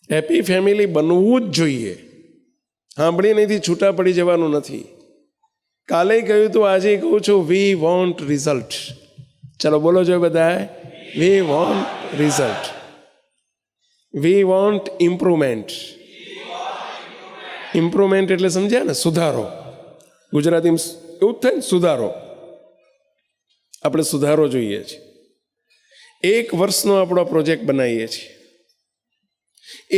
Happy family બનવું જ જોઈએ. સાંભળી નથી છૂટા પડી જવાનું નથી. કાલે કહ્યું તું, આજે કહું છું, વી વોન્ટ રિઝલ્ટ. ચલો બોલો જો બધા, we want result, we want improvement. Improvement એટલે સમજ્યા ને, સુધારો. ગુજરાતીમાં એવું જ થાય ને, સુધારો. આપણે સુધારો જોઈએ છીએ. 1 વર્ષનો આપણો પ્રોજેક્ટ બનાવીએ છીએ.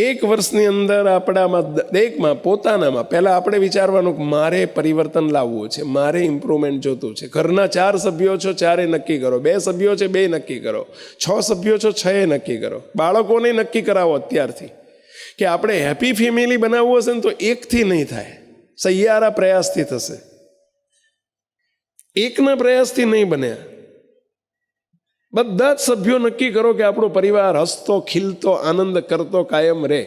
1 વર્ષની અંદર આપણામાં દરેકમાં પોતાનામાં પહેલાં આપણે વિચારવાનું કે મારે પરિવર્તન લાવવું છે, મારે ઇમ્પ્રુવમેન્ટ જોતું છે. ઘરના 4 સભ્યો છો, 4 નક્કી કરો. 2 સભ્યો છે, 2 નક્કી કરો. 6 સભ્યો છો, 6 નક્કી કરો. બાળકોને નક્કી કરાવો અત્યારથી કે આપણે હેપી ફેમિલી બનાવવું હશે ને તો 1થી નહીં થાય, સહિયારા પ્રયાસથી થશે. 1ના પ્રયાસથી નહીં બને. બધા જ સભ્યો નક્કી કરો કે આપણો પરિવાર હસતો ખીલતો આનંદ કરતો કાયમ રહે.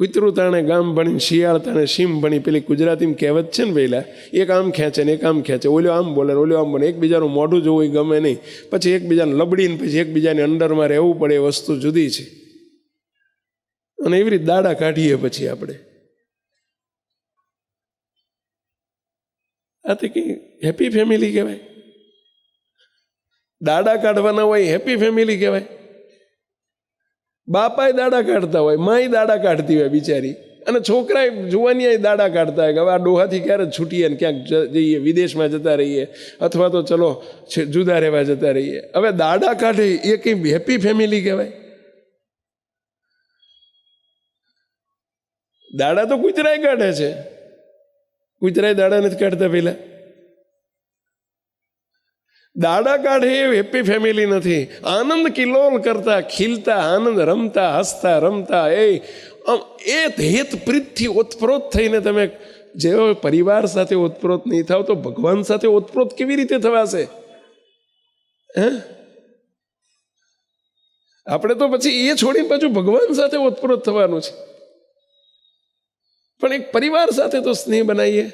કૂતરું તાણે ગામ ભણી, શિયાળ તાણે સીમ ભણી, પેલી ગુજરાતીમાં કહેવત છે ને પહેલા, એક આમ ખેંચે ને એક આમ ખેંચે, ઓલો આમ બોલે ઓલો આમ બોલે, એકબીજાનું મોઢું જોવું એ ગમે નહીં, પછી એકબીજાને લબડીને પછી એકબીજાની અંડરમાં રહેવું પડે, એ વસ્તુ જુદી છે. અને એવી રીતે દાડા કાઢીએ પછી આપણે. આ તો કઈ હેપી ફેમિલી કહેવાય? દાડા કાઢવાના હોય હેપી ફેમિલી કહેવાય? બાપાએ દાડા કાઢતા હોય, માય દાડા કાઢતી હોય બિચારી, અને છોકરાએ જુવાની દાડા કાઢતા હોય કે હવે આ ડોહાથી ક્યારે છૂટીએ ને ક્યાંક જઈએ, વિદેશમાં જતા રહીએ, અથવા તો ચલો જુદા રહેવા જતા રહીએ. હવે દાડા કાઢે એ કઈ હેપી ફેમિલી કહેવાય? દાડા તો કૂતરાય કાઢે છે. કૂતરાય દાડા નથી કાઢતા પહેલા? દાડા કાઢે એ હેપી ફેમિલી નથી. આનંદ કિલોલ કરતા ખીલતા, આનંદ રમતા હસતા રમતા, એ હેત પ્રીતથી ઓતપ્રોત થઈને તમે જેવો પરિવાર સાથે ઓતપ્રોત નહીં થાવ તો ભગવાન સાથે ઓતપ્રોત કેવી રીતે થવાશે? આપણે તો પછી એ છોડીને પાછું ભગવાન સાથે ઓતપ્રોત થવાનું છે. પણ એક પરિવાર સાથે તો સ્નેહ બનાવીએ.